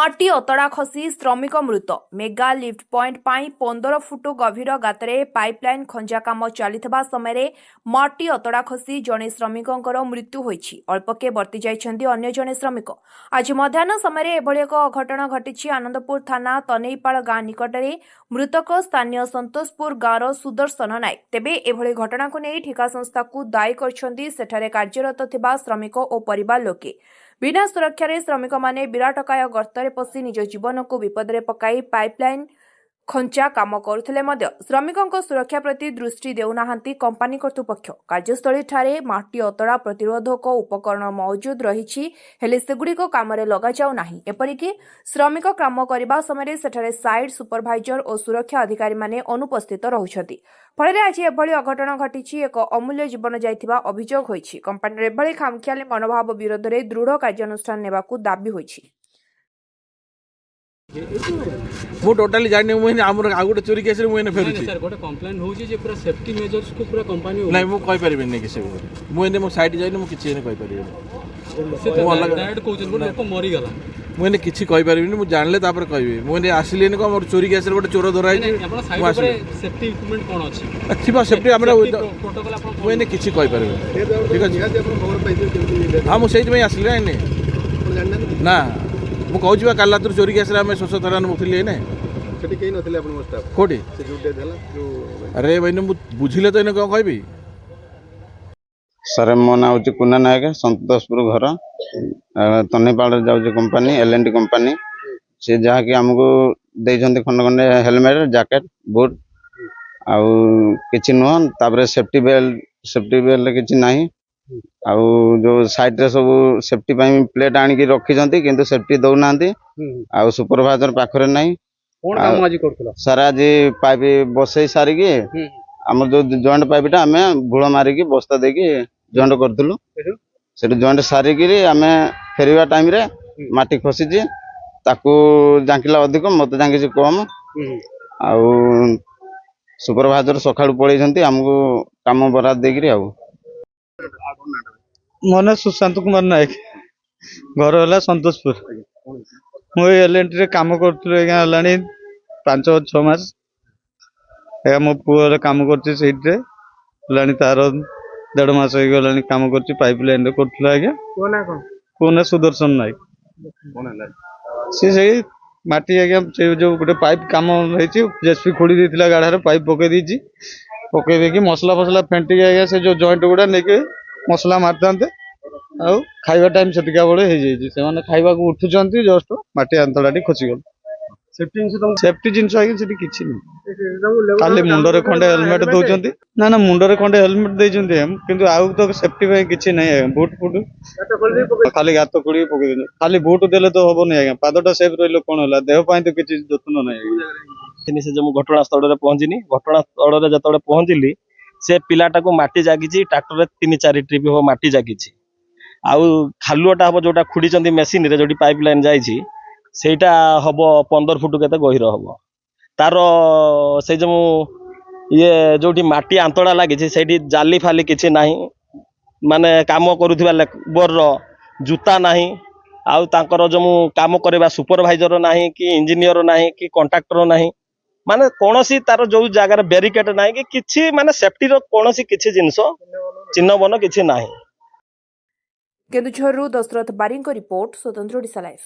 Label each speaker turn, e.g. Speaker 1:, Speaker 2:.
Speaker 1: माटी अतड़ा खसी श्रमिक मृत मेगा लिफ्ट पॉइंट पाई 15 फुट गभीर गातरे पाइपलाइन खंजा काम चलिथिबा समय माटी अतड़ा खसी जड़े श्रमिकंकर मृत्यु होईछि। अल्पके बर्ती जाइछन्ति अन्य जड़े श्रमिक। आज मध्याह्न समय एभଳି एक घटना घटिछि आनंदपुर थाना तनेईपाड़ गाँ निकटरे। मृतक स्थानीय संतोषपुर गाँवर सुदर्शन नायक। तेबे एभଳି घटना को नहीं ठिका संस्था को दायी करछन्ति सेठारे कार्यरत थिबा श्रमिक और परिवार लोके। बिना सुरक्षा श्रमिक माने विराटकाय गर्तरे पशि निज जीवन को विपदरे पकाई पाइपलाइन खंचा काम करुथिले मध्य श्रमिकों सुरक्षा प्रति दृष्टि देउनाहांती कंपनी कर्तृपक्ष। कार्यस्थली ठारे माटी अतड़ा प्रतिरोधक उपकरण मौजूद रहिछि हेले सेगुड़िक कामरे लगा जाउ नाही। एपरिकी श्रमिक काम करबा समय सेठारे साइट सुपरभाइजर और सुरक्षा अधिकारी माने अनुपस्थित रहुछथि। फଳରେ आज एभଳି अघटन घटिछि। एक अमूल्य जीवन जाइथिबा अभियोग होइछि। कंपनी एभଳି खामखियाली मनोभाव विरोध रे दृढ़ कार्यानुष्ठान नेबाकू दाबी होइछि।
Speaker 2: मु टोटाली जानि मुइन हमर आ गोटे चोरी केस रे मुइन फेरुछि
Speaker 3: सर गोटे कंप्लेंट होउछि जे पूरा सेफ्टी मेजर्स को पूरा कंपनी
Speaker 2: नै मु कहि परिबे नै किसे मुइन मो साइड जाइनि मु किछि नै कहि परिबे
Speaker 3: से तो डायरेक्ट कहउछन गोटे लोक मरि गला
Speaker 2: मुइन किछि कहि परिबे मु जानले तापर कहबे मुइन आसिले न को हमर चोरी केस रे गोटे चोर धराइ छि
Speaker 3: अपन साइड पर सेफ्टी इक्विपमेंट कोन अछि
Speaker 2: थिबा सेफ्टी हमरा
Speaker 3: प्रोटोकॉल अपन
Speaker 2: मुइन किछि कहि परिबे ठीक अछि
Speaker 4: अपन खबर पाइछे केमति
Speaker 2: हां मु सेहि में आसिले नै ना मु कहू छी काला तोर चोरी केस रे हम सोसो थरा मुथिले नै
Speaker 4: सेठी केही नथिले अपन स्टाफ
Speaker 2: कोठी
Speaker 4: से जो डेथ हला जो
Speaker 2: अरे भाई मु बुझिले तो न को कहबी
Speaker 5: सर मो ना हूँ कुना नायक संतोषपुर घर तनेपाड़ जाऊँ कंपनी एल&टी कंपनी से जहाँ कि आमको खंड खंडे हेलमेट जैकेट बुट आउ किछि नुह तापर सेफ्टी बेल्ट किछि नाही आउ जो साइड रे सब सेफ्टी पाई प्लेट आनिकी रखिछंती किंतु सेफ्टी दउ नांती आउ सुपरवाइजर पाखरे नाही
Speaker 3: कोन काम आज करथला
Speaker 5: सर आज पाइप बसई सारी की हमर जो जॉइंट पाइपटा आमे भूल मारिकी बस्ता देकी जॉइंट करथलु सेटु जॉइंट सारी की आमे फेरिवा टाइम रे माटी खसी जे ताकू जांकिला अधिक मते जांकी कम आउ सुपरवाइजर सखाळु पळेछंती हमको काम बराद देकी आउ
Speaker 6: मन सुशांत कुमार नायक घर है संतोषपुर मुझे एल&टी रे काम करूँ 5-6 मास मो पुअर काम कर तार 1.5 मास हो गला काम कर पाइपलाइन कर सुदर्शन नायक सी माटी आज्ञा जो गोटे पाइप कम जेसीबी खोली देता गाढ़ पाइप पकई देकी मसला फसला फेंटिक आज्ञा से जो जॉइंट गुड़ा नहीं मसला मारते आउ खाइबा टाइम सेटिका बेले हो जाइए से खाइबा को उठुचंती जस्ट माटी आंतड़ाटी खसीगल सेफ्टी जिनस आगे किसी नहीं खाली मुंडरे खंडे हेलमेट दौरान ना मुंडरे खंडे हेलमेट देते किंतु आउ तो सेफ्टी किसी नहीं बुट फुट खाली गात खोड़ी पकई खाली बुट देले तो हम नहीं आज्ञा पादटा सेफ रही कौन है देहपाई तो किसी जत्न नहीं
Speaker 7: से जो घटनास्थल में पहुंचनी घटनास्थल में जो पहुंचली से पिलाटा को माटी जागी ट्राक्टर 3-4 ट्रिप हम माटी जागी आउ खालुआटा हम जोटा खुड़ी मेसीन रे जो पाइपलाइन जाइए सेटा हम 15 फुट के गहिर हम तार से जो ये जो माटी आंतड़ा लगी से जाली फाली किसी ना माने काम करुवा लेबर जूता नाही आउ तांकर जो काम करवा सुपरवाइजर नाही कि इंजीनियर नाही कि कंट्राक्टर नाही माने कोनोसी तार जो जगार बैरिकेड नाही कि किछि माने सेफ्टी रो कोनोसी किछि जिंस चिन्ह बन किछि नाही।
Speaker 1: केन्दुझरु दशरथ बारिंग रिपोर्ट स्वतंत्र ओडिशा लाइव।